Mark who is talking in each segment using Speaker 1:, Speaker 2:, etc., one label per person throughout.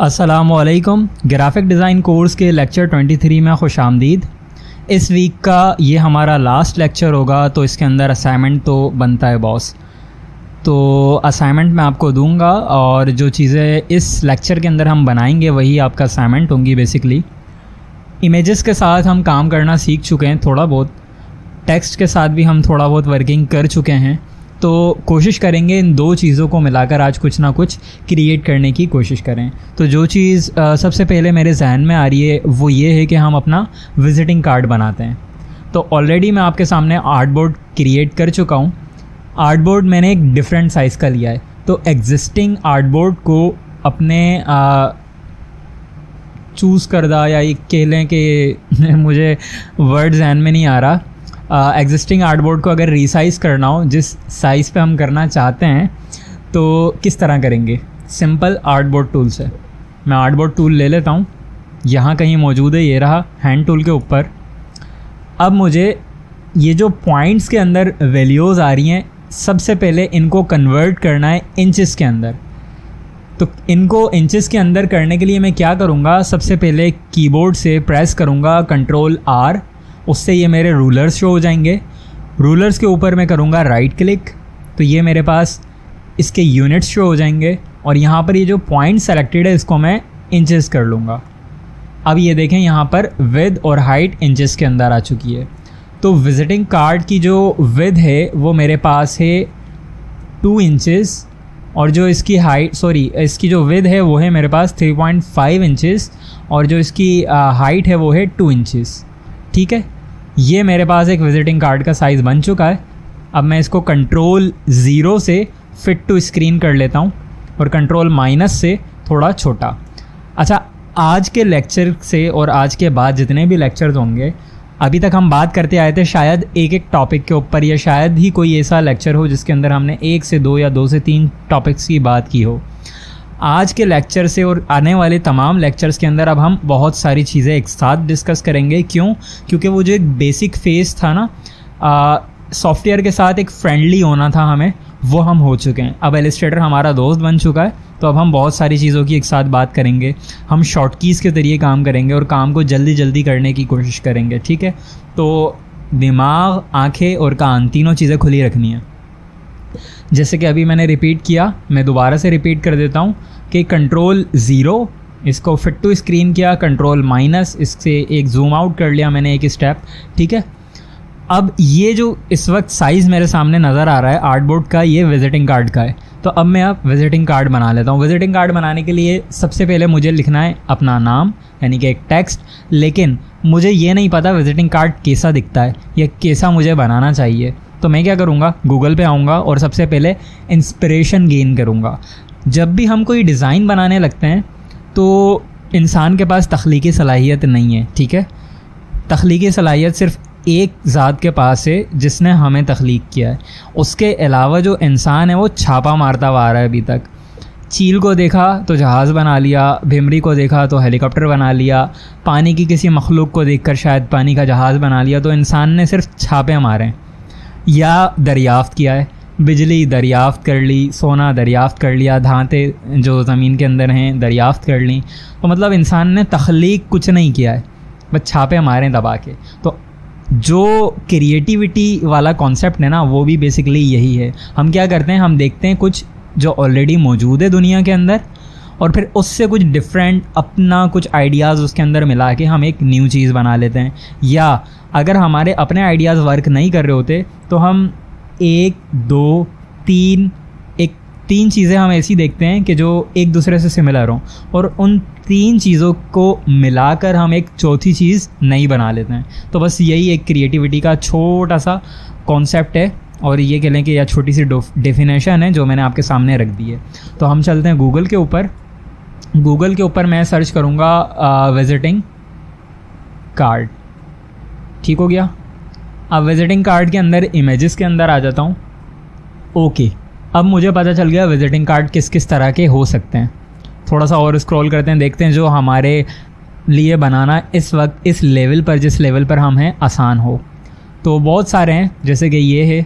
Speaker 1: अस्सलामुअलैकुम। Graphic design course के lecture 23 में खुश आमदीद। इस वीक का ये हमारा लास्ट लेक्चर होगा, तो इसके अंदर असाइनमेंट तो बनता है बॉस। तो असाइनमेंट मैं आपको दूंगा और जो चीज़ें इस लेक्चर के अंदर हम बनाएंगे वही आपका असाइनमेंट होंगी। बेसिकली इमेजेस के साथ हम काम करना सीख चुके हैं, थोड़ा बहुत टेक्स्ट के साथ भी हम थोड़ा बहुत वर्किंग कर चुके हैं। तो कोशिश करेंगे इन दो चीज़ों को मिलाकर आज कुछ ना कुछ क्रिएट करने की कोशिश करें। तो जो चीज़ सबसे पहले मेरे जहन में आ रही है वो ये है कि हम अपना विज़िटिंग कार्ड बनाते हैं। तो ऑलरेडी मैं आपके सामने आर्टबोर्ड क्रिएट कर चुका हूँ। आर्टबोर्ड मैंने एक डिफरेंट साइज़ का लिया है। तो एग्जिस्टिंग आर्टबोर्ड को अपने चूज़ करदा या ये कह लें कि मुझे वर्ड जहन में नहीं आ रहा, एग्जिस्टिंग आर्टबोर्ड को अगर रीसाइज़ करना हो जिस साइज़ पे हम करना चाहते हैं तो किस तरह करेंगे। सिंपल आर्टबोर्ड टूल से मैं आर्टबोर्ड टूल ले लेता हूँ, यहाँ कहीं मौजूद है, ये रहा हैंड टूल के ऊपर। अब मुझे ये जो पॉइंट्स के अंदर वैल्यूज़ आ रही हैं, सबसे पहले इनको कन्वर्ट करना है इंचेस के अंदर। तो इनको इंचेस के अंदर करने के लिए मैं क्या करूँगा, सबसे पहले कीबोर्ड से प्रेस करूँगा Ctrl+R, उससे ये मेरे रूलर्स शो हो जाएंगे। रूलर्स के ऊपर मैं करूँगा राइट क्लिक, तो ये मेरे पास इसके यूनिट्स शो हो जाएंगे और यहाँ पर ये जो पॉइंट सेलेक्टेड है इसको मैं इंचेस कर लूँगा। अब ये देखें यहाँ पर विड्थ और हाइट इंचेस के अंदर आ चुकी है। तो विजिटिंग कार्ड की जो विड्थ है वो मेरे पास है 2 इंचेस और जो इसकी इसकी जो विड्थ है वो है मेरे पास 3.5 इंचेस और जो इसकी हाइट है वो है 2 इंचेस। ठीक है, ये मेरे पास एक विजिटिंग कार्ड का साइज़ बन चुका है। अब मैं इसको Ctrl+0 से फिट टू स्क्रीन कर लेता हूँ और Ctrl- से थोड़ा छोटा। अच्छा, आज के लेक्चर से और आज के बाद जितने भी लेक्चर्स होंगे, अभी तक हम बात करते आए थे शायद एक टॉपिक के ऊपर, या शायद ही कोई ऐसा लेक्चर हो जिसके अंदर हमने 1 से 2 या 2 से 3 टॉपिक्स की बात की हो। आज के लेक्चर से और आने वाले तमाम लेक्चर्स के अंदर अब हम बहुत सारी चीज़ें एक साथ डिस्कस करेंगे। क्यों? क्योंकि वो जो एक बेसिक फेस था ना, सॉफ्टवेयर के साथ एक फ्रेंडली होना था हमें, वो हम हो चुके हैं। अब इलस्ट्रेटर हमारा दोस्त बन चुका है, तो अब हम बहुत सारी चीज़ों की एक साथ बात करेंगे। हम शॉर्ट कीज़ के ज़रिए काम करेंगे और काम को जल्दी जल्दी करने की कोशिश करेंगे। ठीक है, तो दिमाग, आँखें और कान तीनों चीज़ें खुली रखनी है। जैसे कि अभी मैंने रिपीट किया, मैं दोबारा से रिपीट कर देता हूँ कि Ctrl+0 इसको फिट टू स्क्रीन किया, Ctrl- इससे एक जूम आउट कर लिया मैंने एक स्टेप। ठीक है, अब ये जो इस वक्त साइज़ मेरे सामने नज़र आ रहा है आर्टबोर्ड का, ये विजिटिंग कार्ड का है। तो अब मैं विजिटिंग कार्ड बना लेता हूँ। विजिटिंग कार्ड बनाने के लिए सबसे पहले मुझे लिखना है अपना नाम, यानी कि एक टेक्स्ट। लेकिन मुझे ये नहीं पता विजिटिंग कार्ड कैसा दिखता है या कैसा मुझे बनाना चाहिए। तो मैं क्या करूँगा, गूगल पे आऊँगा और सबसे पहले इंस्पिरेशन गेन करूँगा। जब भी हम कोई डिज़ाइन बनाने लगते हैं तो इंसान के पास तख्लीकी सलाहियत नहीं है। ठीक है, तख्लीकी सलाहियत सिर्फ एक ज़ात के पास है जिसने हमें तख्लीक किया है। उसके अलावा जो इंसान है वो छापा मारता हुआ आ रहा है अभी तक। चील को देखा तो जहाज़ बना लिया, भिमरी को देखा तो हेलीकॉप्टर बना लिया, पानी की किसी मखलूक को देखकर शायद पानी का जहाज़ बना लिया। तो इंसान ने सिर्फ छापे मारे हैं या दरियाफ़्त किया है। बिजली दरियाफ़्त कर ली, सोना दरियाफ़्त कर लिया, धाते जो ज़मीन के अंदर हैं दरियाफ़्त कर ली। तो मतलब इंसान ने तख्लीक कुछ नहीं किया है, बस छापे मारे दबा के। तो जो क्रिएटिविटी वाला कॉन्सेप्ट है ना, वो भी बेसिकली यही है। हम क्या करते हैं, हम देखते हैं कुछ जो ऑलरेडी मौजूद है दुनिया के अंदर और फिर उससे कुछ डिफरेंट अपना कुछ आइडियाज़ उसके अंदर मिला के हम एक न्यू चीज़ बना लेते हैं। या अगर हमारे अपने आइडियाज़ वर्क नहीं कर रहे होते तो हम 1, 2, 3 चीज़ें हम ऐसी देखते हैं कि जो एक दूसरे से सिमिलर हों और उन 3 चीज़ों को मिलाकर हम एक चौथी चीज़ नई बना लेते हैं। तो बस यही एक क्रिएटिविटी का छोटा सा कॉन्सेप्ट है और ये कह लें कि यह छोटी सी डेफिनेशन है जो मैंने आपके सामने रख दी है। तो हम चलते हैं गूगल के ऊपर। गूगल के ऊपर मैं सर्च करूँगा विजिटिंग कार्ड। ठीक हो गया। अब विजिटिंग कार्ड के अंदर इमेजेस के अंदर आ जाता हूँ। ओके, अब मुझे पता चल गया विजिटिंग कार्ड किस किस तरह के हो सकते हैं। थोड़ा सा और स्क्रॉल करते हैं, देखते हैं जो हमारे लिए बनाना इस वक्त इस लेवल पर, जिस लेवल पर हम हैं, आसान हो। तो बहुत सारे हैं, जैसे कि ये है,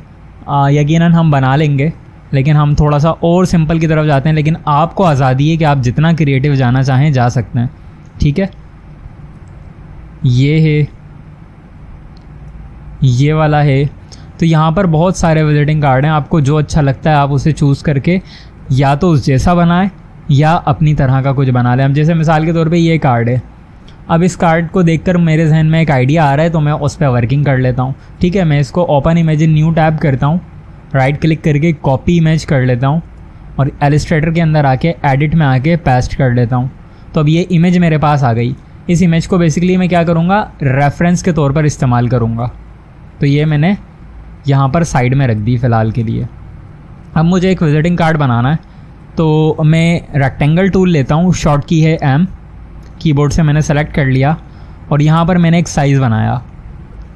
Speaker 1: यकीनन हम बना लेंगे। लेकिन हम थोड़ा सा और सिंपल की तरफ जाते हैं, लेकिन आपको आज़ादी है कि आप जितना क्रिएटिव जाना चाहें जा सकते हैं। ठीक है, ये है, ये वाला है। तो यहाँ पर बहुत सारे विजिटिंग कार्ड हैं, आपको जो अच्छा लगता है आप उसे चूज़ करके या तो उस जैसा बनाएं या अपनी तरह का कुछ बना लें। अब जैसे मिसाल के तौर पे ये कार्ड है, अब इस कार्ड को देखकर मेरे जहन में एक आइडिया आ रहा है तो मैं उस पर वर्किंग कर लेता हूँ। ठीक है, मैं इसको open image in new tab करता हूँ, राइट क्लिक करके कॉपी इमेज कर लेता हूँ और इलस्ट्रेटर के अंदर आके एडिट में आके पेस्ट कर लेता हूँ। तो अब ये इमेज मेरे पास आ गई। इस इमेज को बेसिकली मैं क्या करूँगा, रेफरेंस के तौर पर इस्तेमाल करूँगा। तो ये मैंने यहाँ पर साइड में रख दी फ़िलहाल के लिए। अब मुझे एक विजिटिंग कार्ड बनाना है, तो मैं रेक्टेंगल टूल लेता हूँ, शॉर्ट की है M, कीबोर्ड से मैंने सेलेक्ट कर लिया और यहाँ पर मैंने एक साइज़ बनाया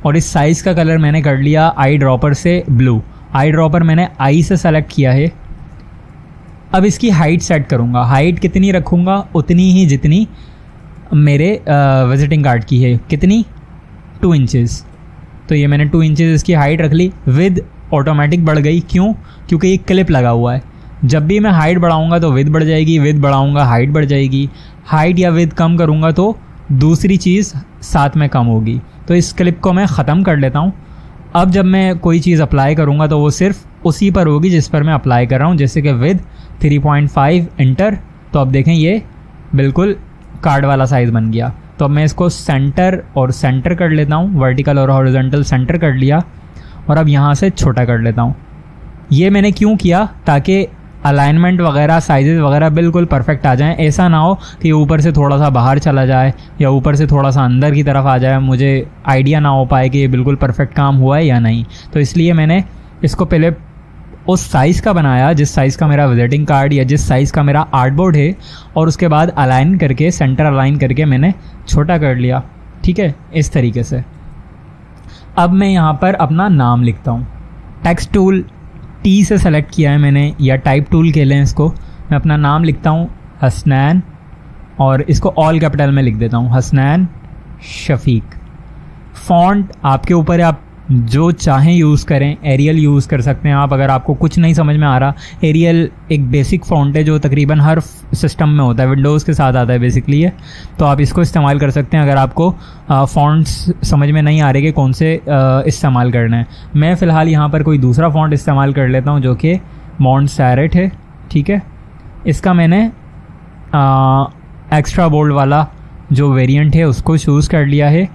Speaker 1: और इस साइज़ का कलर मैंने कर लिया आई ड्रॉपर से ब्लू। आई ड्रॉपर मैंने आई से सेलेक्ट किया है। अब इसकी हाइट सेट करूँगा। हाइट कितनी रखूँगा, उतनी ही जितनी मेरे विजिटिंग कार्ड की है। कितनी, 2 इंचेस। तो ये मैंने 2 इंचेस इसकी हाइट रख ली। विद ऑटोमेटिक बढ़ गई, क्यों, क्योंकि ये क्लिप लगा हुआ है। जब भी मैं हाइट बढ़ाऊंगा तो विद बढ़ जाएगी, विद बढ़ाऊंगा हाइट बढ़ जाएगी। हाइट या विद कम करूंगा तो दूसरी चीज़ साथ में कम होगी। तो इस क्लिप को मैं ख़त्म कर लेता हूँ। अब जब मैं कोई चीज़ अप्लाई करूँगा तो वो सिर्फ उसी पर होगी जिस पर मैं अप्लाई कर रहा हूँ, जैसे कि विद 3.5 इंटर। तो अब देखें ये बिल्कुल कार्ड वाला साइज़ बन गया। तो अब मैं इसको सेंटर और सेंटर कर लेता हूँ, वर्टिकल और हॉरिजॉन्टल सेंटर कर लिया और अब यहाँ से छोटा कर लेता हूँ। ये मैंने क्यों किया, ताकि अलाइनमेंट वगैरह साइजेस वगैरह बिल्कुल परफेक्ट आ जाएं। ऐसा ना हो कि ऊपर से थोड़ा सा बाहर चला जाए या ऊपर से थोड़ा सा अंदर की तरफ आ जाए, मुझे आइडिया ना हो पाए कि ये बिल्कुल परफेक्ट काम हुआ है या नहीं। तो इसलिए मैंने इसको पहले उस साइज़ का बनाया जिस साइज़ का मेरा विजिटिंग कार्ड या जिस साइज़ का मेरा आर्टबोर्ड है, और उसके बाद अलाइन करके, सेंटर अलाइन करके मैंने छोटा कर लिया। ठीक है, इस तरीके से। अब मैं यहाँ पर अपना नाम लिखता हूँ। टेक्स्ट टूल T से सेलेक्ट किया है मैंने, या टाइप टूल के लें इसको। मैं अपना नाम लिखता हूँ हसनैन और इसको ऑल कैपिटल में लिख देता हूँ, हसनैन शफीक। फ़ॉन्ट आपके ऊपर है, आप जो चाहें यूज़ करें। एरियल यूज़ कर सकते हैं आप, अगर आपको कुछ नहीं समझ में आ रहा। एरियल एक बेसिक फ़ॉन्ट है जो तकरीबन हर सिस्टम में होता है, विंडोज़ के साथ आता है बेसिकली है, तो आप इसको इस्तेमाल कर सकते हैं अगर आपको फ़ॉन्ट्स समझ में नहीं आ रहे कि कौन से इस्तेमाल करना है। मैं फ़िलहाल यहाँ पर कोई दूसरा फ़ॉन्ट इस्तेमाल कर लेता हूँ जो कि मॉन्टसेरेट है। ठीक है, इसका मैंने एक्स्ट्रा बोल्ड वाला जो वेरिएंट है उसको चूज़ कर लिया है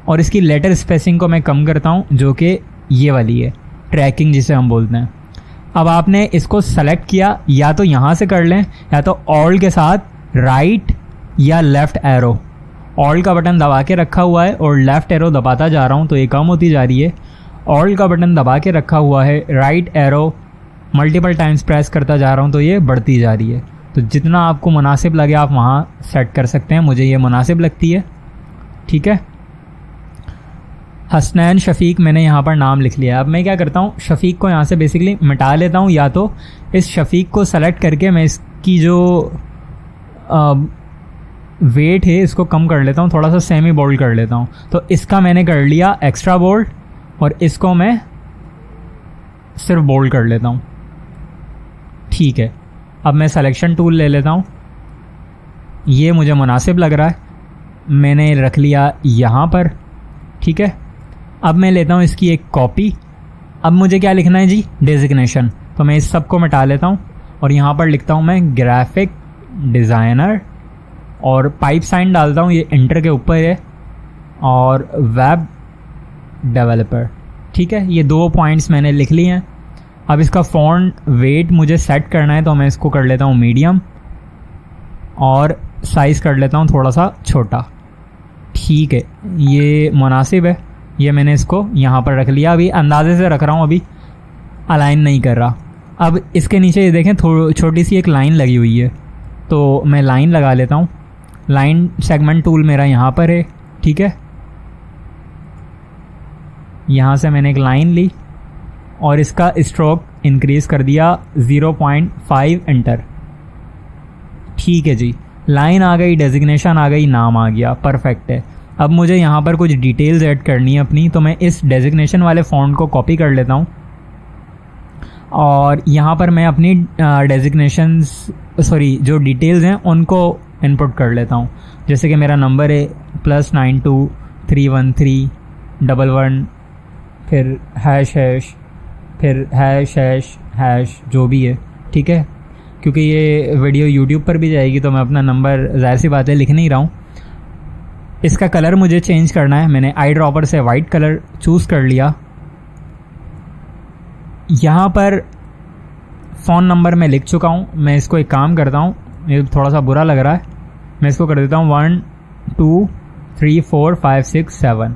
Speaker 1: और इसकी लेटर स्पेसिंग को मैं कम करता हूँ, जो कि ये वाली है, ट्रैकिंग जिसे हम बोलते हैं। अब आपने इसको सेलेक्ट किया, या तो यहाँ से कर लें या तो ऑल्ट के साथ राइट या लेफ़्ट एरो। ऑल्ट का बटन दबा के रखा हुआ है और लेफ़्ट एरो दबाता जा रहा हूँ तो ये कम होती जा रही है। ऑल्ट का बटन दबा के रखा हुआ है, right arrow multiple times press करता जा रहा हूँ तो ये बढ़ती जा रही है। तो जितना आपको मुनासिब लगे आप वहाँ सेट कर सकते हैं। मुझे ये मुनासिब लगती है। ठीक है, हसनैन शफीक मैंने यहाँ पर नाम लिख लिया। अब मैं क्या करता हूँ, शफीक को यहाँ से बेसिकली मिटा लेता हूँ, या तो इस शफीक को सेलेक्ट करके मैं इसकी जो वेट है इसको कम कर लेता हूँ, थोड़ा सा सेमी बोल्ड कर लेता हूँ। तो इसका मैंने कर लिया एक्स्ट्रा बोल्ड और इसको मैं सिर्फ बोल्ड कर लेता हूँ। ठीक है, अब मैं सिलेक्शन टूल ले लेता हूँ, ये मुझे मुनासिब लग रहा है, मैंने रख लिया यहाँ पर। ठीक है, अब मैं लेता हूँ इसकी एक कॉपी। अब मुझे क्या लिखना है जी, डेजिग्नेशन। तो मैं इस सब को मिटा लेता हूँ और यहाँ पर लिखता हूँ मैं ग्राफिक डिज़ाइनर और पाइप साइन डालता हूँ, ये इंटर के ऊपर है, और वेब डेवलपर। ठीक है, ये 2 पॉइंट्स मैंने लिख लिए हैं। अब इसका फ़ॉन्ट वेट मुझे सेट करना है तो मैं इसको कर लेता हूँ मीडियम और साइज़ कर लेता हूँ थोड़ा सा छोटा। ठीक है, ये मुनासिब है, ये मैंने इसको यहाँ पर रख लिया। अभी अंदाजे से रख रहा हूँ, अभी अलाइन नहीं कर रहा। अब इसके नीचे ये देखें छोटी सी एक लाइन लगी हुई है, तो मैं लाइन लगा लेता हूँ। लाइन सेगमेंट टूल मेरा यहाँ पर है। ठीक है, यहाँ से मैंने एक लाइन ली और इसका स्ट्रोक इंक्रीज़ कर दिया 0.5 इंटर। ठीक है जी, लाइन आ गई, डेजिग्नेशन आ गई, नाम आ गया, परफेक्ट है। अब मुझे यहाँ पर कुछ डिटेल्स ऐड करनी है अपनी, तो मैं इस डेजिग्नेशन वाले फ़ॉन्ट को कॉपी कर लेता हूँ और यहाँ पर मैं अपनी जो डिटेल्स हैं उनको इनपुट कर लेता हूँ। जैसे कि मेरा नंबर है +92313111, फिर ##, फिर ###, जो भी है, ठीक है। क्योंकि ये वीडियो यूट्यूब पर भी जाएगी तो मैं अपना नंबर ज़ाहिर सी बात है लिख नहीं रहा हूँ। इसका कलर मुझे चेंज करना है। मैंने आई ड्रॉपर से वाइट कलर चूज़ कर लिया। यहाँ पर फ़ोन नंबर मैं लिख चुका हूँ। मैं इसको एक काम करता हूँ, ये थोड़ा सा बुरा लग रहा है, मैं इसको कर देता हूँ 1 2 3 4 5 6 7।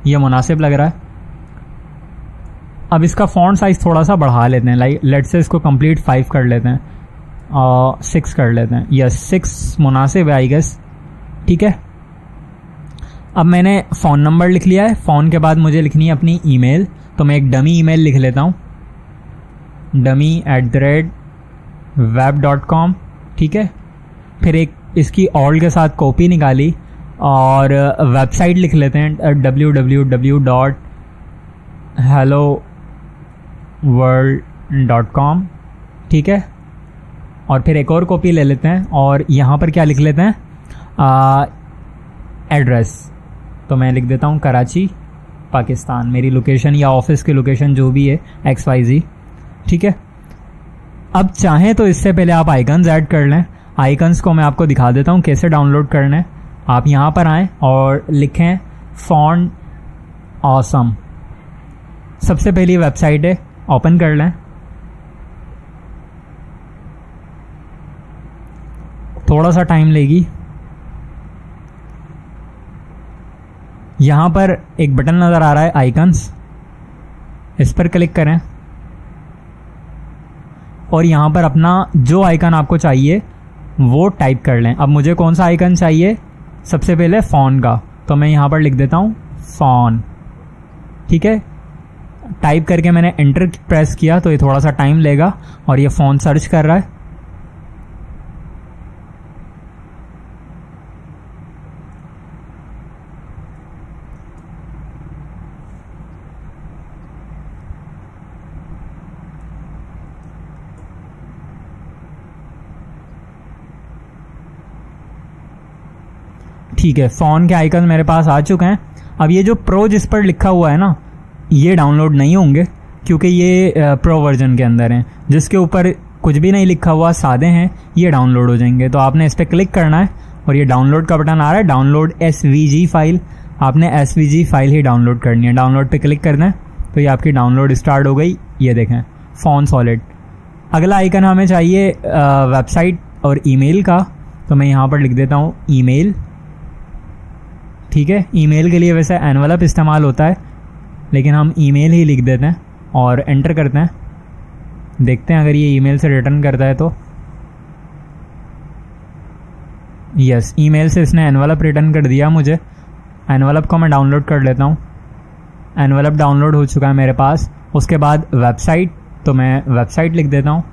Speaker 1: ये मुनासिब लग रहा है। अब इसका फ़ॉन्ट साइज़ थोड़ा सा बढ़ा लेते हैं, लाइक लेट से इसको कंप्लीट 5 कर लेते हैं और 6 कर लेते हैं। यस 6 मुनासिब है आई गेस, ठीक है। अब मैंने फ़ोन नंबर लिख लिया है। फ़ोन के बाद मुझे लिखनी है अपनी ईमेल, तो मैं एक डमी ईमेल लिख लेता हूँ, dummy@web.com, ठीक है। फिर एक इसकी ऑल्ट के साथ कॉपी निकाली और वेबसाइट लिख लेते हैं www.helloworld.com, ठीक है। और फिर एक और कॉपी ले लेते हैं और यहाँ पर क्या लिख लेते हैं, एड्रेस। तो मैं लिख देता हूँ कराची पाकिस्तान, मेरी लोकेशन या ऑफिस की लोकेशन जो भी है XYZ, ठीक है। अब चाहें तो इससे पहले आप आइकन्स ऐड कर लें। आइकन्स को मैं आपको दिखा देता हूँ कैसे डाउनलोड करना है। आप यहाँ पर आएँ और लिखें फॉन्ट ऑसम। सबसे पहली वेबसाइट है, ओपन कर लें। थोड़ा सा टाइम लेगी। यहाँ पर एक बटन नज़र आ रहा है आइकन्स, इस पर क्लिक करें और यहाँ पर अपना जो आइकन आपको चाहिए वो टाइप कर लें। अब मुझे कौन सा आइकन चाहिए, सबसे पहले फ़ोन का, तो मैं यहाँ पर लिख देता हूँ फ़ोन, ठीक है। टाइप करके मैंने एंटर प्रेस किया तो ये थोड़ा सा टाइम लेगा और ये फ़ोन सर्च कर रहा है। ठीक है, फ़ोन के आइकन मेरे पास आ चुके हैं। अब ये जो प्रो जिस पर लिखा हुआ है ना, ये डाउनलोड नहीं होंगे क्योंकि ये प्रो वर्जन के अंदर हैं। जिसके ऊपर कुछ भी नहीं लिखा हुआ, सादे हैं, ये डाउनलोड हो जाएंगे। तो आपने इस पर क्लिक करना है और ये डाउनलोड का बटन आ रहा है, डाउनलोड SVG फाइल। आपने SVG फाइल ही डाउनलोड करनी है। डाउनलोड पे क्लिक करना है तो ये आपकी डाउनलोड स्टार्ट हो गई। ये देखें फ़ोन सॉलिड। अगला आइकन हमें चाहिए वेबसाइट और ईमेल का, तो मैं यहाँ पर लिख देता हूँ ईमेल, ठीक है। ईमेल के लिए वैसे एनवलप इस्तेमाल होता है लेकिन हम ईमेल ही लिख देते हैं और एंटर करते हैं। देखते हैं अगर ये ईमेल से रिटर्न करता है तो। यस, ईमेल से इसने एनवलप रिटर्न कर दिया मुझे। एनवलप को मैं डाउनलोड कर लेता हूँ। एनवलप डाउनलोड हो चुका है मेरे पास। उसके बाद वेबसाइट, तो मैं वेबसाइट लिख देता हूँ।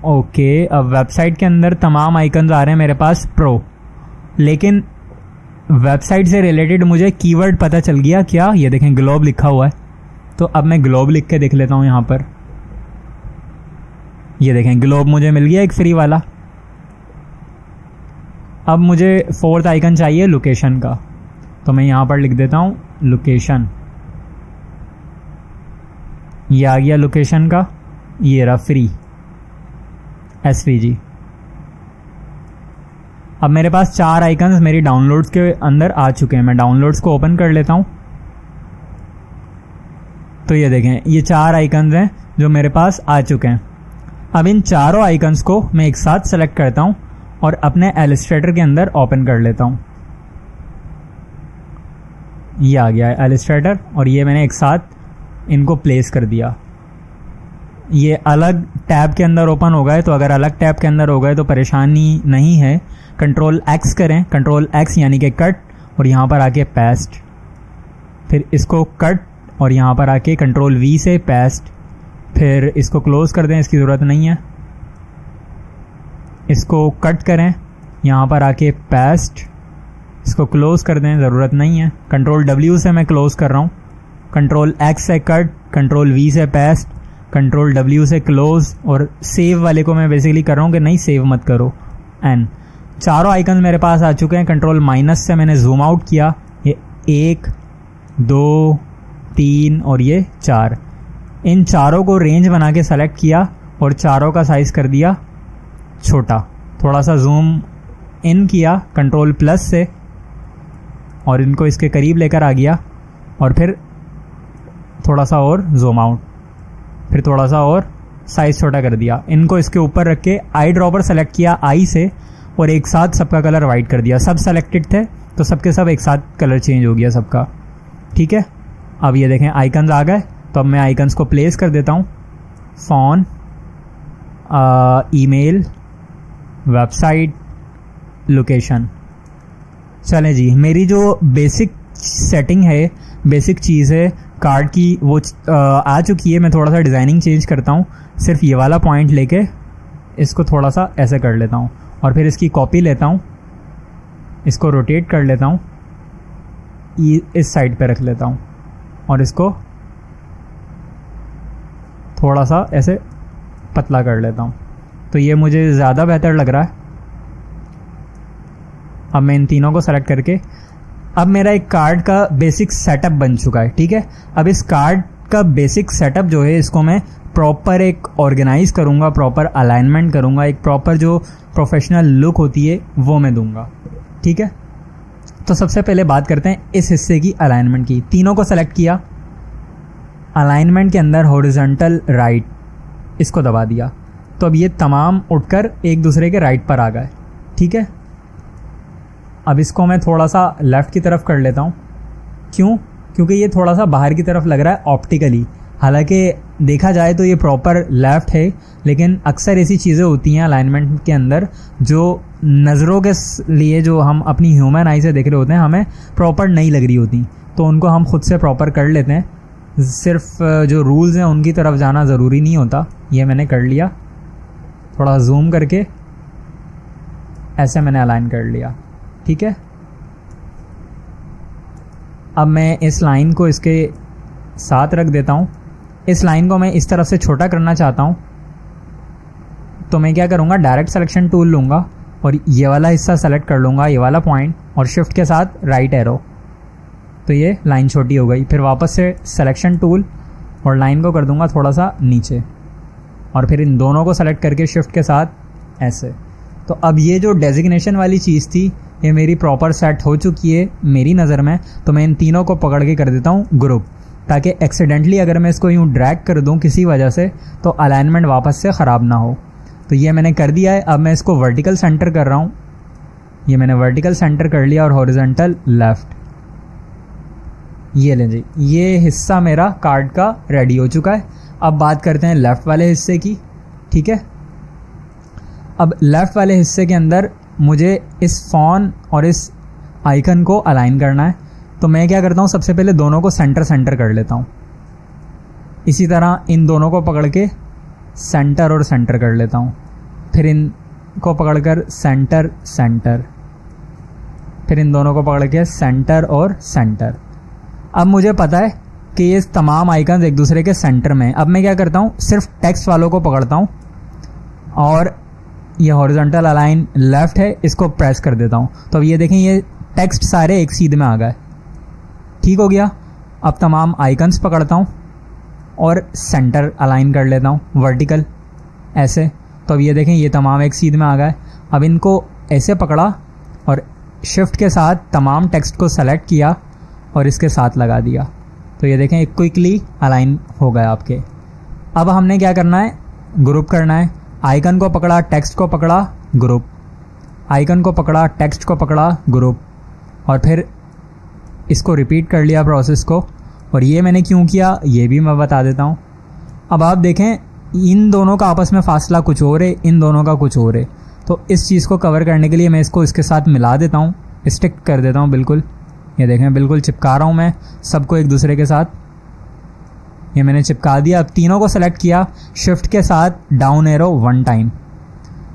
Speaker 1: ओके, अब वेबसाइट के अंदर तमाम आइकन्स आ रहे हैं मेरे पास प्रो, लेकिन वेबसाइट से रिलेटेड मुझे कीवर्ड पता चल गया। क्या, ये देखें ग्लोब लिखा हुआ है, तो अब मैं ग्लोब लिख के देख लेता हूँ यहाँ पर। ये देखें ग्लोब मुझे मिल गया एक फ्री वाला। अब मुझे फोर्थ आइकन चाहिए लोकेशन का, तो मैं यहाँ पर लिख देता हूँ लोकेशन। ये आ गया लोकेशन का, ये रहा फ्री SVG। अब मेरे पास 4 आइकन्स मेरी डाउनलोड्स के अंदर आ चुके हैं। मैं डाउनलोड्स को ओपन कर लेता हूँ तो ये देखें ये 4 आइकन्स हैं जो मेरे पास आ चुके हैं। अब इन चारों आइकन्स को मैं एक साथ सेलेक्ट करता हूँ और अपने इलस्ट्रेटर के अंदर ओपन कर लेता हूँ। ये आ गया है इलस्ट्रेटर और ये मैंने एक साथ इनको प्लेस कर दिया। ये अलग टैब के अंदर ओपन हो गए, तो अगर अलग टैब के अंदर हो गए तो परेशानी नहीं है। कंट्रोल X करें, कंट्रोल X यानी कि कट, और यहाँ पर आके पेस्ट, फिर इसको कट और यहाँ पर आके कंट्रोल V से पेस्ट, फिर इसको क्लोज कर दें, इसकी ज़रूरत नहीं है। इसको कट करें, यहाँ पर आके पेस्ट, इसको क्लोज कर दें, ज़रूरत नहीं है। कंट्रोल W से मैं क्लोज कर रहा हूँ, कंट्रोल एक्स से कट, कंट्रोल वी से पेस्ट, कंट्रोल डब्ल्यू से क्लोज, और सेव वाले को मैं बेसिकली कर रहा हूँ कि नहीं सेव मत करो एन। चारों आइकन मेरे पास आ चुके हैं। कंट्रोल माइनस से मैंने जूम आउट किया, ये 1 2 3 और ये 4, इन चारों को रेंज बना के सेलेक्ट किया और चारों का साइज कर दिया छोटा। थोड़ा सा जूम इन किया कंट्रोल प्लस से और इनको इसके करीब लेकर आ गया, और फिर थोड़ा सा और जूम आउट, फिर थोड़ा सा और साइज छोटा कर दिया। इनको इसके ऊपर रख के आई ड्रॉपर सेलेक्ट किया आई से और एक साथ सबका कलर वाइट कर दिया। सब सेलेक्टेड थे तो सबके सब एक साथ कलर चेंज हो गया सबका। ठीक है, अब ये देखें आइकन्स आ गए। तो अब मैं आइकन्स को प्लेस कर देता हूँ। Phone, email, website, location. चलें जी, मेरी जो बेसिक सेटिंग है, बेसिक चीज़ है कार्ड की, वो आ चुकी है। मैं थोड़ा सा डिज़ाइनिंग चेंज करता हूँ। सिर्फ ये वाला पॉइंट लेके इसको थोड़ा सा ऐसे कर लेता हूँ और फिर इसकी कॉपी लेता हूँ, इसको रोटेट कर लेता हूँ, इस साइड पे रख लेता हूँ और इसको थोड़ा सा ऐसे पतला कर लेता हूँ। तो ये मुझे ज़्यादा बेहतर लग रहा है। अब मैं इन तीनों को सेलेक्ट करके, अब मेरा एक कार्ड का बेसिक सेटअप बन चुका है। ठीक है, अब इस कार्ड का बेसिक सेटअप जो है इसको मैं प्रॉपर एक ऑर्गेनाइज करूँगा, प्रॉपर अलाइनमेंट करूँगा, एक प्रॉपर जो प्रोफेशनल लुक होती है वो मैं दूंगा। ठीक है, तो सबसे पहले बात करते हैं इस हिस्से की अलाइनमेंट की। तीनों को सेलेक्ट किया, अलाइनमेंट के अंदर हॉरिजॉन्टल राइट, इसको दबा दिया। तो अब ये तमाम उठकर एक दूसरे के राइट पर आ गए। ठीक है, अब इसको मैं थोड़ा सा लेफ़्ट की तरफ कर लेता हूँ। क्यों? क्योंकि ये थोड़ा सा बाहर की तरफ लग रहा है ऑप्टिकली। हालांकि देखा जाए तो ये प्रॉपर लेफ़्ट है, लेकिन अक्सर ऐसी चीज़ें होती हैं अलाइनमेंट के अंदर जो नज़रों के लिए, जो हम अपनी ह्यूमन आई से देख रहे होते हैं, हमें प्रॉपर नहीं लग रही होती, तो उनको हम खुद से प्रॉपर कर लेते हैं। सिर्फ जो रूल्स हैं उनकी तरफ जाना ज़रूरी नहीं होता। ये मैंने कर लिया, थोड़ा जूम करके ऐसे मैंने अलाइन कर लिया। ठीक है, अब मैं इस लाइन को इसके साथ रख देता हूँ। इस लाइन को मैं इस तरफ से छोटा करना चाहता हूँ, तो मैं क्या करूँगा, डायरेक्ट सिलेक्शन टूल लूँगा और ये वाला हिस्सा सेलेक्ट कर लूँगा, ये वाला पॉइंट, और शिफ्ट के साथ राइट एरो, तो ये लाइन छोटी हो गई। फिर वापस से सिलेक्शन टूल और लाइन को कर दूँगा थोड़ा सा नीचे, और फिर इन दोनों को सेलेक्ट करके शिफ्ट के साथ ऐसे। तो अब ये जो डेजिग्नेशन वाली चीज़ थी ये मेरी प्रॉपर सेट हो चुकी है मेरी नज़र में। तो मैं इन तीनों को पकड़ के कर देता हूँ ग्रुप, ताकि एक्सीडेंटली अगर मैं इसको यूँ ड्रैग कर दूँ किसी वजह से तो अलाइनमेंट वापस से ख़राब ना हो। तो ये मैंने कर दिया है। अब मैं इसको वर्टिकल सेंटर कर रहा हूँ। ये मैंने वर्टिकल सेंटर कर लिया और हॉरिजॉन्टल लेफ़्ट। ये लें जी, ये हिस्सा मेरा कार्ड का रेडी हो चुका है। अब बात करते हैं लेफ़्ट वाले हिस्से की। ठीक है, अब लेफ़्ट वाले हिस्से के अंदर मुझे इस फ़ॉन और इस आइकन को अलाइन करना है। तो मैं क्या करता हूँ, सबसे पहले दोनों को सेंटर कर लेता हूँ। इसी तरह इन दोनों को पकड़ के सेंटर और सेंटर कर लेता हूँ। फिर इनको पकड़कर सेंटर, फिर इन दोनों को पकड़ के सेंटर और सेंटर। अब मुझे पता है कि ये तमाम आइकन एक दूसरे के सेंटर में। अब मैं क्या करता हूँ, सिर्फ टेक्स्ट वालों को पकड़ता हूँ और ये हॉरिजॉन्टल अलाइन लेफ़्ट है, इसको प्रेस कर देता हूँ। तो अब ये देखें, ये टेक्स्ट सारे एक सीध में आ गए। ठीक हो गया। अब तमाम आइकन्स पकड़ता हूँ और सेंटर अलाइन कर लेता हूँ वर्टिकल ऐसे। तो अब ये देखें, ये तमाम एक सीध में आ गए। अब इनको ऐसे पकड़ा और शिफ्ट के साथ तमाम टेक्स्ट को सेलेक्ट किया और इसके साथ लगा दिया। तो ये देखें, एक क्विकली अलाइन हो गया आपके। अब हमने क्या करना है, ग्रुप करना है। आइकन को पकड़ा, टेक्स्ट को पकड़ा, ग्रुप, आइकन को पकड़ा, टेक्स्ट को पकड़ा, ग्रुप, और फिर इसको रिपीट कर लिया प्रोसेस को। और ये मैंने क्यों किया ये भी मैं बता देता हूँ। अब आप देखें, इन दोनों का आपस में फासला कुछ और है, इन दोनों का कुछ और है। तो इस चीज़ को कवर करने के लिए मैं इसको इसके साथ मिला देता हूँ, स्टिक कर देता हूँ बिल्कुल। ये देखें, बिल्कुल चिपका रहा हूँ मैं सबको एक दूसरे के साथ। ये मैंने चिपका दिया। अब तीनों को सेलेक्ट किया, शिफ्ट के साथ डाउन एरो 1 टाइम,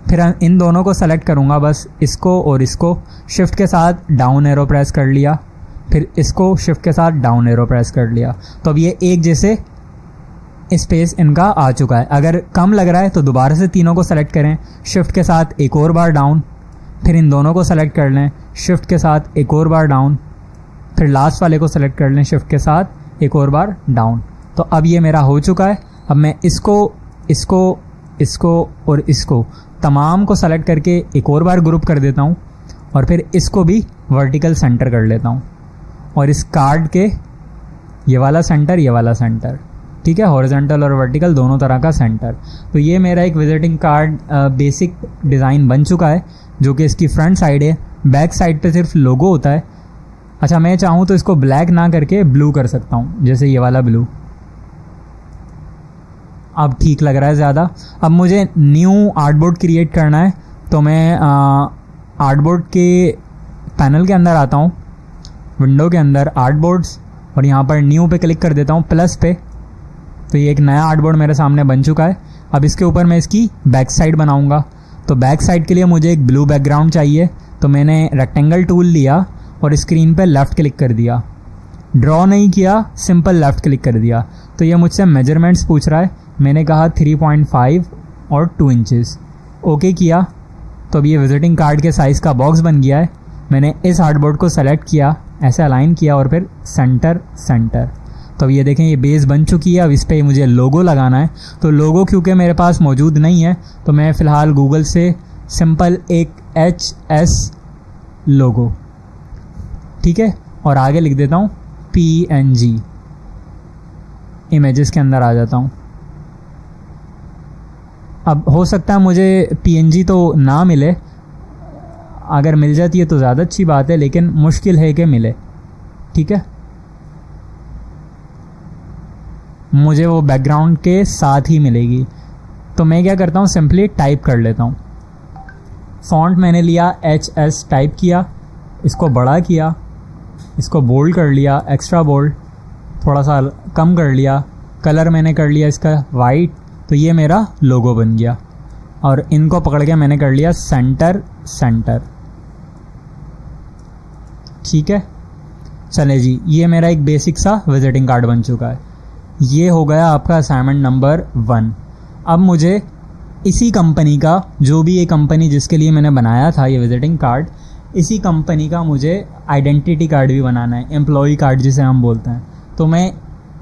Speaker 1: फिर इन दोनों को सेलेक्ट करूँगा, बस इसको और इसको, शिफ्ट के साथ डाउन एरो प्रेस कर लिया। फिर इसको शिफ्ट के साथ डाउन एरो प्रेस कर लिया। तो अब ये एक जैसे स्पेस इनका आ चुका है। अगर कम लग रहा है तो दोबारा से तीनों को सेलेक्ट करें, शिफ्ट के साथ एक और बार डाउन, फिर इन दोनों को सेलेक्ट कर लें, शिफ्ट के साथ एक और बार डाउन, फिर लास्ट वाले को सेलेक्ट कर लें, शिफ्ट के साथ एक और बार डाउन। तो अब ये मेरा हो चुका है। अब मैं इसको और इसको तमाम को सेलेक्ट करके एक और बार ग्रुप कर देता हूँ और फिर इसको भी वर्टिकल सेंटर कर लेता हूँ और इस कार्ड के ये वाला सेंटर, ठीक है, हॉरिजॉन्टल और वर्टिकल दोनों तरह का सेंटर। तो ये मेरा एक विजिटिंग कार्ड बेसिक डिज़ाइन बन चुका है, जो कि इसकी फ्रंट साइड है। बैक साइड पे सिर्फ लोगो होता है। अच्छा, मैं चाहूँ तो इसको ब्लैक ना करके ब्लू कर सकता हूँ, जैसे ये वाला ब्लू। अब ठीक लग रहा है ज़्यादा। अब मुझे न्यू आर्टबोर्ड क्रिएट करना है, तो मैं आर्टबोर्ड के पैनल के अंदर आता हूँ, विंडो के अंदर आर्टबोर्ड्स, और यहाँ पर न्यू पे क्लिक कर देता हूँ प्लस पे। तो ये एक नया आर्टबोर्ड मेरे सामने बन चुका है। अब इसके ऊपर मैं इसकी बैक साइड बनाऊँगा। तो बैक साइड के लिए मुझे एक ब्लू बैकग्राउंड चाहिए। तो मैंने रेक्टेंगल टूल लिया और स्क्रीन पे लेफ़्ट क्लिक कर दिया, ड्रॉ नहीं किया, सिंपल लेफ़्ट क्लिक कर दिया। तो ये मुझसे मेजरमेंट्स पूछ रहा है। मैंने कहा 3.5 और 2 इंचेस, ओके किया। तो अब ये विजिटिंग कार्ड के साइज़ का बॉक्स बन गया है। मैंने इस आर्टबोर्ड को सेलेक्ट किया, ऐसे अलाइन किया और फिर सेंटर। तो अब ये देखें, ये बेस बन चुकी है। अब इस पर मुझे लोगो लगाना है। तो लोगो क्योंकि मेरे पास मौजूद नहीं है, तो मैं फ़िलहाल गूगल से सिंपल एक HS लोगो, ठीक है, और आगे लिख देता हूँ PNG। इमेजेस के अंदर आ जाता हूँ। अब हो सकता है मुझे PNG तो ना मिले, अगर मिल जाती है तो ज़्यादा अच्छी बात है, लेकिन मुश्किल है कि मिले, ठीक है। मुझे वो बैकग्राउंड के साथ ही मिलेगी। तो मैं क्या करता हूँ, सिंपली टाइप कर लेता हूँ। फॉन्ट मैंने लिया HS, टाइप किया, इसको बड़ा किया, इसको बोल्ड कर लिया, एक्स्ट्रा बोल्ड, थोड़ा सा कम कर लिया, कलर मैंने कर लिया इसका वाइट। तो ये मेरा लोगो बन गया। और इनको पकड़ के मैंने कर लिया सेंटर, ठीक है। चले जी, ये मेरा एक बेसिक सा विजिटिंग कार्ड बन चुका है। ये हो गया आपका असाइनमेंट नंबर 1। अब मुझे इसी कंपनी का, जो भी ये कंपनी जिसके लिए मैंने बनाया था ये विजिटिंग कार्ड, इसी कंपनी का मुझे आइडेंटिटी कार्ड भी बनाना है, एम्प्लॉय कार्ड जिसे हम बोलते हैं। तो मैं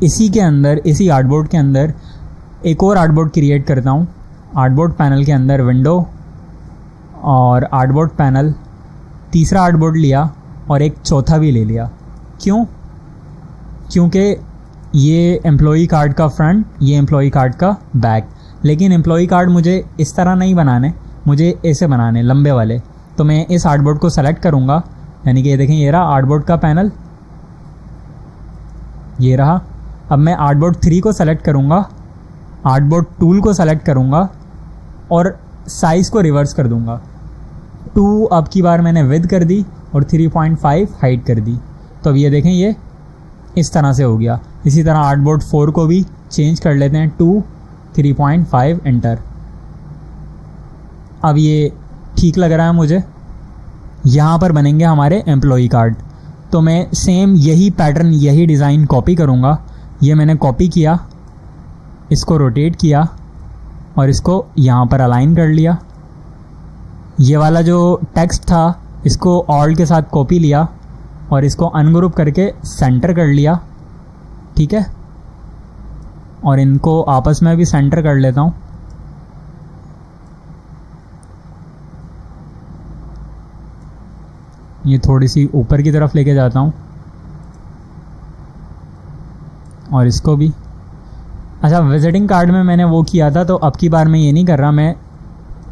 Speaker 1: इसी के अंदर, इसी आर्टबोर्ड के अंदर एक और आर्टबोर्ड क्रिएट करता हूँ। आर्टबोर्ड पैनल के अंदर विंडो और आर्टबोर्ड पैनल, तीसरा आर्टबोर्ड लिया और एक चौथा भी ले लिया। क्यों? क्योंकि ये एम्प्लॉय कार्ड का फ्रंट, ये एम्प्लॉय कार्ड का बैक। लेकिन एम्प्लॉय कार्ड मुझे इस तरह नहीं बनाने, मुझे ऐसे बनाने, लंबे वाले। तो मैं इस आर्टबोर्ड को सेलेक्ट करूँगा, यानी कि ये देखें, ये रहा आर्टबोर्ड का पैनल, ये रहा। अब मैं आर्टबोर्ड 3 को सेलेक्ट करूँगा, आर्टबोर्ड टूल को सेलेक्ट करूँगा और साइज़ को रिवर्स कर दूँगा। 2 अब की बार मैंने विड्थ कर दी और 3.5 हाइट कर दी। तो अब ये देखें, ये इस तरह से हो गया। इसी तरह आर्टबोर्ड 4 को भी चेंज कर लेते हैं, 2, 3.5 एंटर। अब ये ठीक लग रहा है मुझे। यहाँ पर बनेंगे हमारे एम्प्लॉय कार्ड। तो मैं सेम यही पैटर्न, यही डिज़ाइन कॉपी करूँगा। ये मैंने कॉपी किया, इसको रोटेट किया और इसको यहाँ पर अलाइन कर लिया। ये वाला जो टेक्स्ट था, इसको ऑल्ट के साथ कॉपी लिया और इसको अनग्रुप करके सेंटर कर लिया, ठीक है। और इनको आपस में भी सेंटर कर लेता हूँ। ये थोड़ी सी ऊपर की तरफ लेके जाता हूँ और इसको भी। अच्छा, विजिटिंग कार्ड में मैंने वो किया था, तो अब की बार मैं ये नहीं कर रहा। मैं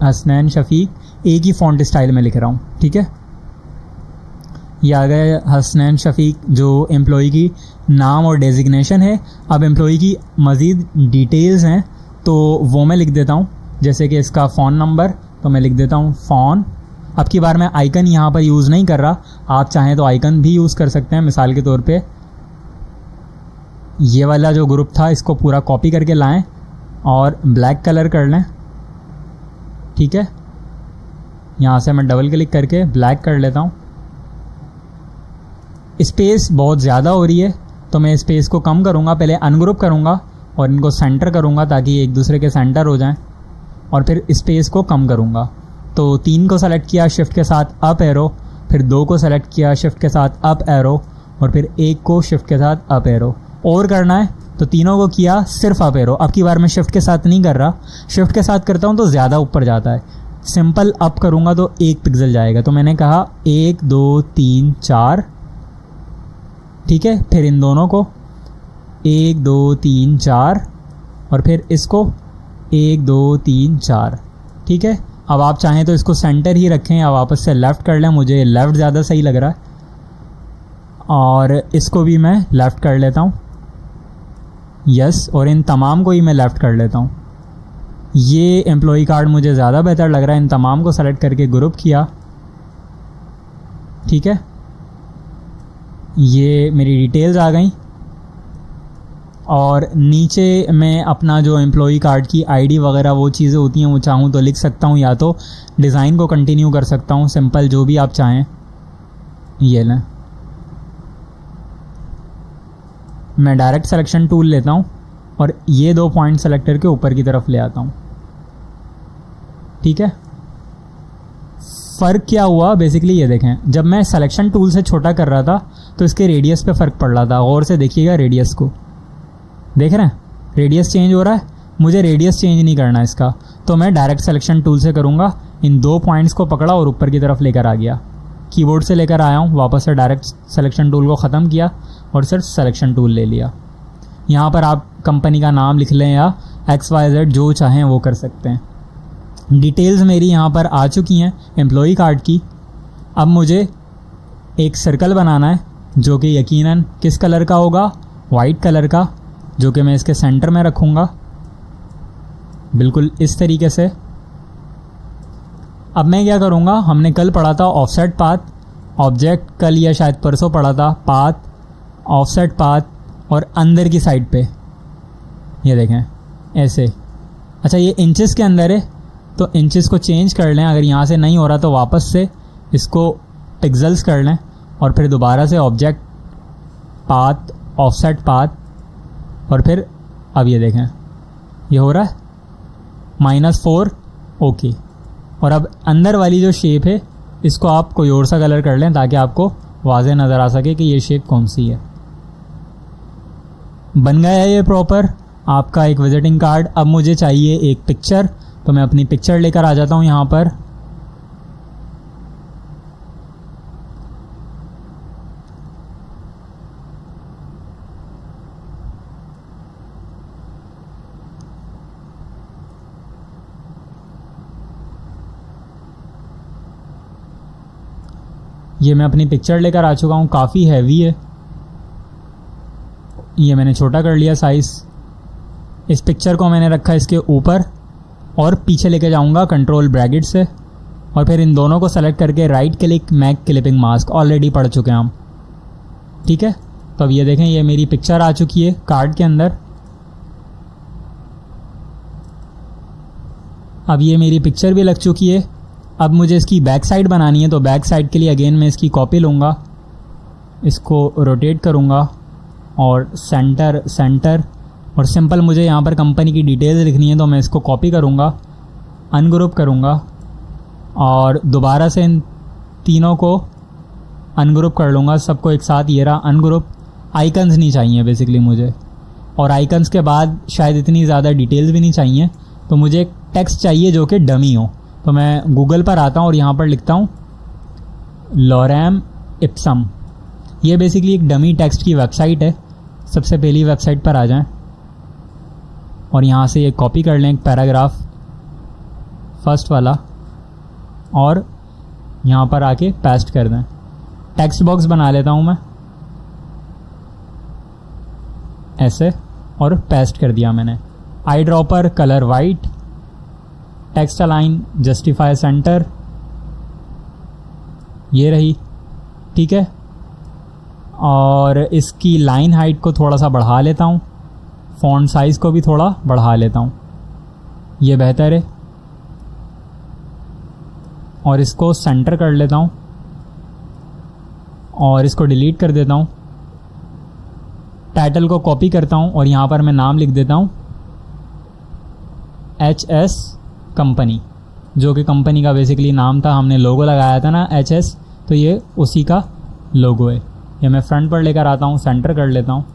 Speaker 1: हसनैन शफीक एक ही फ़ॉन्ट स्टाइल में लिख रहा हूँ, ठीक है। ये आ गए हसनैन शफीक, जो एम्प्लॉय की नाम और डेजिग्नेशन है। अब एम्प्लॉय की मज़ीद डिटेल्स हैं, तो वो मैं लिख देता हूँ। जैसे कि इसका फ़ोन नंबर, तो मैं लिख देता हूँ फ़ोन। अब की बार मैं आइकन यहाँ पर यूज़ नहीं कर रहा, आप चाहें तो आइकन भी यूज़ कर सकते हैं। मिसाल के तौर पे ये वाला जो ग्रुप था, इसको पूरा कॉपी करके लाएं और ब्लैक कलर कर लें, ठीक है। यहाँ से मैं डबल क्लिक करके ब्लैक कर लेता हूँ। स्पेस बहुत ज़्यादा हो रही है, तो मैं स्पेस को कम करूँगा। पहले अनग्रुप करूँगा और इनको सेंटर करूँगा ताकि एक दूसरे के सेंटर हो जाएं, और फिर स्पेस को कम करूँगा। तो 3 को सेलेक्ट किया शिफ्ट के साथ अप एरो, फिर 2 को सेलेक्ट किया शिफ्ट के साथ अप एरो, और फिर 1 को शिफ्ट के साथ अप एरो। और करना है तो तीनों को किया सिर्फ अप एरो। अब की बार मैं शिफ्ट के साथ नहीं कर रहा, शिफ्ट के साथ करता हूँ तो ज़्यादा ऊपर जाता है। सिंपल अप करूँगा तो 1 पिक्सल जाएगा। तो मैंने कहा 1 2 3 4, ठीक है। फिर इन दोनों को 1 2 3 4, और फिर इसको 1 2 3 4, ठीक है। अब आप चाहें तो इसको सेंटर ही रखें या वापस से लेफ़्ट कर लें, मुझे लेफ़्ट ज़्यादा सही लग रहा है। और इसको भी मैं लेफ़्ट कर लेता हूँ, यस। और इन तमाम को ही मैं लेफ़्ट कर लेता हूँ। ये एम्प्लॉई कार्ड मुझे ज़्यादा बेहतर लग रहा है। इन तमाम को सेलेक्ट करके ग्रुप किया, ठीक है। ये मेरी डिटेल्स आ गई, और नीचे मैं अपना जो एम्प्लॉई कार्ड की आईडी वगैरह वो चीज़ें होती हैं वो चाहूँ तो लिख सकता हूँ, या तो डिज़ाइन को कंटिन्यू कर सकता हूँ, सिंपल जो भी आप चाहें। ये लें, मैं डायरेक्ट सिलेक्शन टूल लेता हूँ और ये 2 पॉइंट सेलेक्टर के ऊपर की तरफ ले आता हूँ, ठीक है। फ़र्क क्या हुआ बेसिकली ये देखें, जब मैं सिलेक्शन टूल से छोटा कर रहा था तो इसके रेडियस पे फ़र्क पड़ रहा था। गौर से देखिएगा रेडियस को, देख रहे हैं रेडियस चेंज हो रहा है। मुझे रेडियस चेंज नहीं करना इसका, तो मैं डायरेक्ट सिलेक्शन टूल से करूँगा। इन 2 पॉइंट्स को पकड़ा और ऊपर की तरफ लेकर आ गया, कीबोर्ड से लेकर आया हूँ, वापस से डायरेक्ट सिलेक्शन टूल को ख़त्म किया और सिर्फ सिलेक्शन टूल ले लिया। यहाँ पर आप कंपनी का नाम लिख लें या XYZ जो चाहें वो कर सकते हैं। डिटेल्स मेरी यहाँ पर आ चुकी हैं एम्प्लॉई कार्ड की। अब मुझे एक सर्कल बनाना है जो कि यकीनन किस कलर का होगा, वाइट कलर का, जो कि मैं इसके सेंटर में रखूँगा बिल्कुल इस तरीके से। अब मैं क्या करूँगा, हमने कल पढ़ा था ऑफसेट पाथ, ऑब्जेक्ट कल या शायद परसों पढ़ा था, पाथ, ऑफसेट पाथ, और अंदर की साइड पे ये देखें ऐसे। अच्छा ये इंचेस के अंदर है तो इंचेस को चेंज कर लें, अगर यहाँ से नहीं हो रहा तो वापस से इसको पिक्सल्स कर लें, और फिर दोबारा से ऑब्जेक्ट पाथ, ऑफसेट पाथ, और फिर अब ये देखें ये हो रहा है -4, ओके। और अब अंदर वाली जो शेप है इसको आप कोई और सा कलर कर लें ताकि आपको वाज़ेह नज़र आ सके कि ये शेप कौन सी है। बन गया है ये प्रॉपर आपका एक विजिटिंग कार्ड। अब मुझे चाहिए एक पिक्चर, तो मैं अपनी पिक्चर लेकर आ जाता हूँ यहाँ पर। ये मैं अपनी पिक्चर लेकर आ चुका हूँ, काफ़ी हैवी है। ये मैंने छोटा कर लिया साइज़। इस पिक्चर को मैंने रखा इसके ऊपर और पीछे लेके जाऊंगा कंट्रोल ब्रैकेट से, और फिर इन दोनों को सेलेक्ट करके right click, make clipping mask, already पढ़ चुके हैं हम, ठीक है। तो अब ये देखें ये मेरी पिक्चर आ चुकी है कार्ड के अंदर। अब ये मेरी पिक्चर भी लग चुकी है। अब मुझे इसकी बैक साइड बनानी है, तो बैक साइड के लिए अगेन मैं इसकी कॉपी लूँगा, इसको रोटेट करूँगा और सेंटर सेंटर, और सिंपल मुझे यहाँ पर कंपनी की डिटेल्स लिखनी है तो मैं इसको कॉपी करूँगा, अनग्रुप करूँगा और दोबारा से इन तीनों को अनग्रुप कर लूँगा, सबको एक साथ। ये रहा अनग्रुप। आइकन्स नहीं चाहिए बेसिकली मुझे, और आइकन्स के बाद शायद इतनी ज़्यादा डिटेल्स भी नहीं चाहिए, तो मुझे एक टेक्स्ट चाहिए जो कि डमी हो। तो मैं गूगल पर आता हूँ और यहाँ पर लिखता हूँ लोरेम इप्सम। ये बेसिकली एक डमी टेक्स्ट की वेबसाइट है। सबसे पहली वेबसाइट पर आ जाएं और यहाँ से ये कॉपी कर लें एक पैराग्राफ फर्स्ट वाला, और यहाँ पर आके पेस्ट कर दें। टेक्स्ट बॉक्स बना लेता हूँ मैं ऐसे, और पेस्ट कर दिया मैंने। Eye dropper colour white, text align justify centre, ये रही, ठीक है। और इसकी लाइन हाइट को थोड़ा सा बढ़ा लेता हूँ, फ़ॉन्ट साइज़ को भी थोड़ा बढ़ा लेता हूँ, ये बेहतर है। और इसको सेंटर कर लेता हूँ और इसको डिलीट कर देता हूँ। टाइटल को कॉपी करता हूँ और यहाँ पर मैं नाम लिख देता हूँ HS कंपनी, जो कि कंपनी का बेसिकली नाम था। हमने लोगो लगाया था ना HS, तो ये उसी का लोगो है। ये मैं फ्रंट पर लेकर आता हूँ, सेंटर कर लेता हूँ,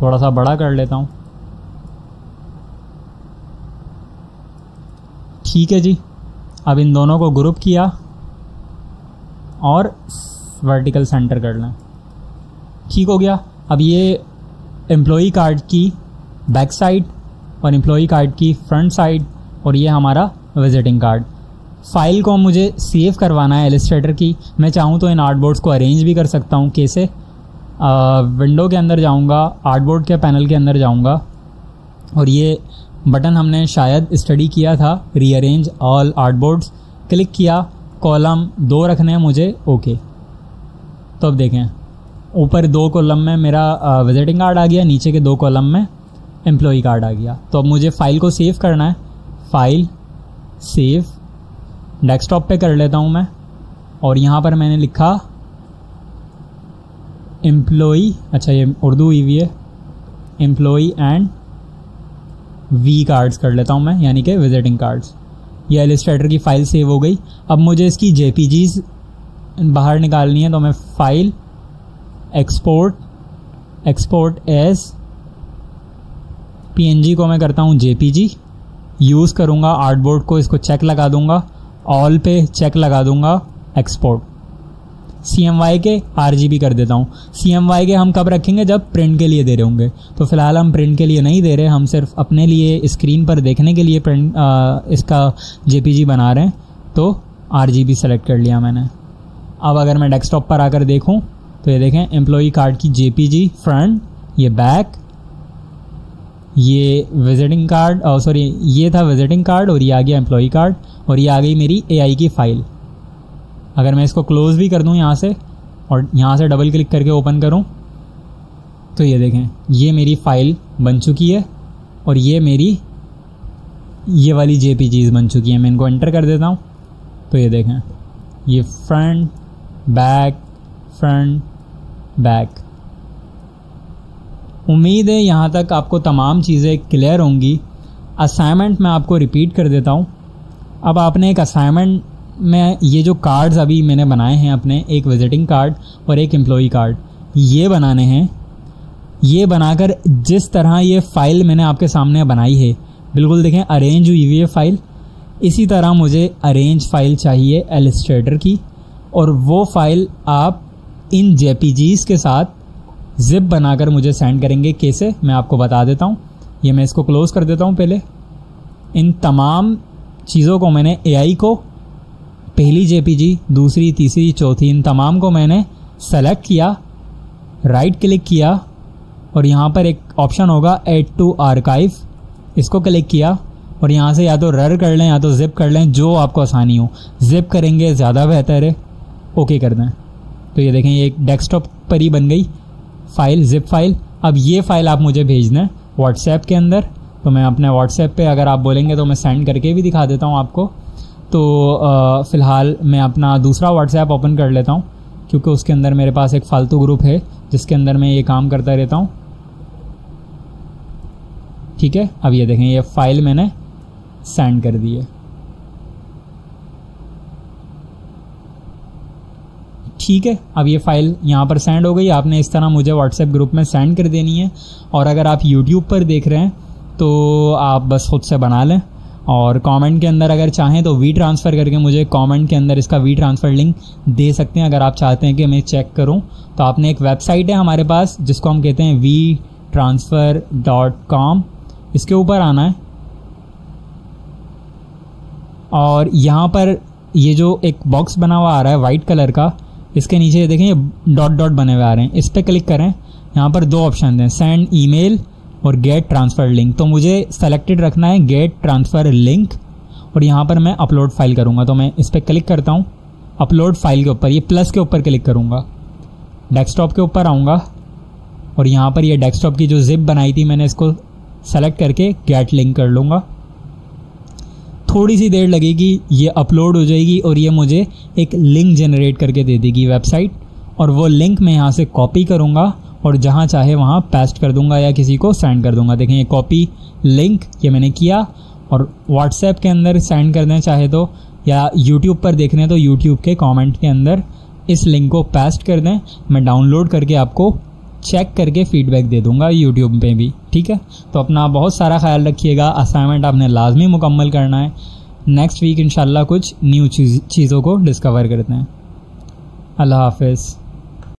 Speaker 1: थोड़ा सा बड़ा कर लेता हूँ। ठीक है जी। अब इन दोनों को ग्रुप किया और वर्टिकल सेंटर कर लें। ठीक हो गया। अब ये एम्प्लॉई कार्ड की बैक साइड और एम्प्लॉई कार्ड की फ्रंट साइड, और ये हमारा विजिटिंग कार्ड। फाइल को मुझे सेव करवाना है इलस्ट्रेटर की। मैं चाहूँ तो इन आर्टबोर्ड्स को अरेंज भी कर सकता हूँ। कैसे? विंडो के अंदर जाऊँगा, आर्टबोर्ड के पैनल के अंदर जाऊँगा, और ये बटन हमने शायद स्टडी किया था, रीअरेंज ऑल आर्टबोर्ड्स, क्लिक किया। कॉलम 2 रखने हैं मुझे, ओके। तो अब देखें, ऊपर 2 कॉलम में मेरा विजिटिंग कार्ड आ गया, नीचे के 2 कॉलम में एम्प्लॉई कार्ड आ गया। तो अब मुझे फ़ाइल को सेव करना है। फाइल, सेव, डेस्कटॉप पे कर लेता हूँ मैं, और यहाँ पर मैंने लिखा एम्प्लॉई, अच्छा ये उर्दू हुई हुई है, एम्प्लॉई एंड वी कार्ड्स कर लेता हूँ मैं, यानी कि विजिटिंग कार्ड्स। ये इलस्ट्रेटर की फ़ाइल सेव हो गई। अब मुझे इसकी JPGs बाहर निकालनी है, तो मैं file, export, export as PNG को मैं करता हूँ JPG, यूज़ करूँगा आर्टबोर्ड को, इसको चेक लगा दूँगा, ऑल पे चेक लगा दूँगा, एक्सपोर्ट। CMYK RGB कर देता हूँ। CMYK हम कब रखेंगे? जब प्रिंट के लिए दे रहे होंगे। तो फिलहाल हम प्रिंट के लिए नहीं दे रहे, हम सिर्फ अपने लिए स्क्रीन पर देखने के लिए प्रिंट इसका JPG बना रहे हैं। तो RGB सेलेक्ट कर लिया मैंने। अब अगर मैं डेस्कटॉप पर आकर देखूँ तो ये देखें, एम्प्लॉई कार्ड की JPG फ्रंट, ये बैक, ये विजिटिंग कार्ड, सॉरी ये था विजिटिंग कार्ड, और ये आ गया एम्प्लॉई कार्ड, और ये आ गई मेरी AI की फ़ाइल। अगर मैं इसको क्लोज़ भी कर दूं यहाँ से, और यहाँ से डबल क्लिक करके ओपन करूं, तो ये देखें, ये मेरी फ़ाइल बन चुकी है, और ये मेरी ये वाली JPGs बन चुकी है। मैं इनको एंटर कर देता हूँ, तो ये देखें, ये फ्रंट, बैक, फ्रंट, बैक। उम्मीद है यहाँ तक आपको तमाम चीज़ें क्लियर होंगी। असाइनमेंट मैं आपको रिपीट कर देता हूँ। अब आपने एक असाइनमेंट में ये जो कार्ड्स अभी मैंने बनाए हैं अपने, एक विजिटिंग कार्ड और एक एम्प्लॉई कार्ड, ये बनाने हैं। ये बनाकर जिस तरह ये फ़ाइल मैंने आपके सामने बनाई है, बिल्कुल देखें अरेंज हुई हुई है फ़ाइल, इसी तरह मुझे अरेंज फ़ाइल चाहिए इलस्ट्रेटर की, और वो फ़ाइल आप इन JPGs के साथ ज़िप बनाकर मुझे सेंड करेंगे। कैसे, मैं आपको बता देता हूँ। ये मैं इसको क्लोज़ कर देता हूँ। पहले इन तमाम चीज़ों को मैंने AI को, पहली JPG, दूसरी, तीसरी, चौथी, इन तमाम को मैंने सेलेक्ट किया, राइट क्लिक किया, और यहाँ पर एक ऑप्शन होगा ऐड टू आर्काइव, इसको क्लिक किया, और यहाँ से या तो रर कर लें या तो ज़िप कर लें, जो आपको आसानी हो। ज़िप करेंगे ज़्यादा बेहतर है, ओके कर दें। तो ये देखें, ये एक डेस्कटॉप पर ही बन गई फ़ाइल, ज़िप फाइल। अब ये फ़ाइल आप मुझे भेजना है व्हाट्सएप के अंदर, तो मैं अपने व्हाट्सएप पे अगर आप बोलेंगे तो मैं सेंड करके भी दिखा देता हूँ आपको। तो फ़िलहाल मैं अपना दूसरा व्हाट्सएप ओपन कर लेता हूँ, क्योंकि उसके अंदर मेरे पास एक फ़ालतू ग्रुप है जिसके अंदर मैं ये काम करता रहता हूँ। ठीक है, अब ये देखें, ये फ़ाइल मैंने सेंड कर दी है। ठीक है, अब ये फ़ाइल यहाँ पर सेंड हो गई। आपने इस तरह मुझे व्हाट्सएप ग्रुप में सेंड कर देनी है। और अगर आप यूट्यूब पर देख रहे हैं तो आप बस खुद से बना लें, और कमेंट के अंदर अगर चाहें तो वी ट्रांसफ़र करके मुझे कमेंट के अंदर इसका वी ट्रांसफ़र लिंक दे सकते हैं। अगर आप चाहते हैं कि मैं चेक करूं, तो आपने एक वेबसाइट है हमारे पास जिसको हम कहते हैं vtransfer.com, इसके ऊपर आना है, और यहाँ पर ये जो एक बॉक्स बना हुआ आ रहा है वाइट कलर का, इसके नीचे देखें ये डॉट डॉट बने हुए आ रहे हैं, इस पर क्लिक करें। यहाँ पर 2 ऑप्शन हैं, सेंड ईमेल और गेट ट्रांसफ़र लिंक। तो मुझे सेलेक्टेड रखना है गेट ट्रांसफ़र लिंक, और यहाँ पर मैं अपलोड फाइल करूँगा। तो मैं इस पर क्लिक करता हूँ, अपलोड फाइल के ऊपर, ये प्लस के ऊपर क्लिक करूँगा, डेस्कटॉप के ऊपर आऊँगा, और यहाँ पर ये डेस्कटॉप की जो ज़िप बनाई थी मैंने, इसको सेलेक्ट करके गेट लिंक कर लूँगा। थोड़ी सी देर लगेगी, ये अपलोड हो जाएगी और ये मुझे एक लिंक जनरेट करके दे देगी वेबसाइट, और वो लिंक मैं यहाँ से कॉपी करूँगा और जहाँ चाहे वहाँ पेस्ट कर दूँगा या किसी को सेंड कर दूँगा। देखें ये कॉपी लिंक ये मैंने किया, और व्हाट्सएप के अंदर सेंड कर दें चाहे तो, या यूट्यूब पर देख रहे हैं तो यूट्यूब के कमेंट के अंदर इस लिंक को पेस्ट कर दें। मैं डाउनलोड करके आपको चेक करके फीडबैक दे दूंगा यूट्यूब पे भी, ठीक है। तो अपना बहुत सारा ख्याल रखिएगा, असाइनमेंट आपने लाजमी मुकम्मल करना है। नेक्स्ट वीक इंशाल्लाह कुछ न्यू चीज़ों को डिस्कवर करते हैं। अल्लाह हाफिज़।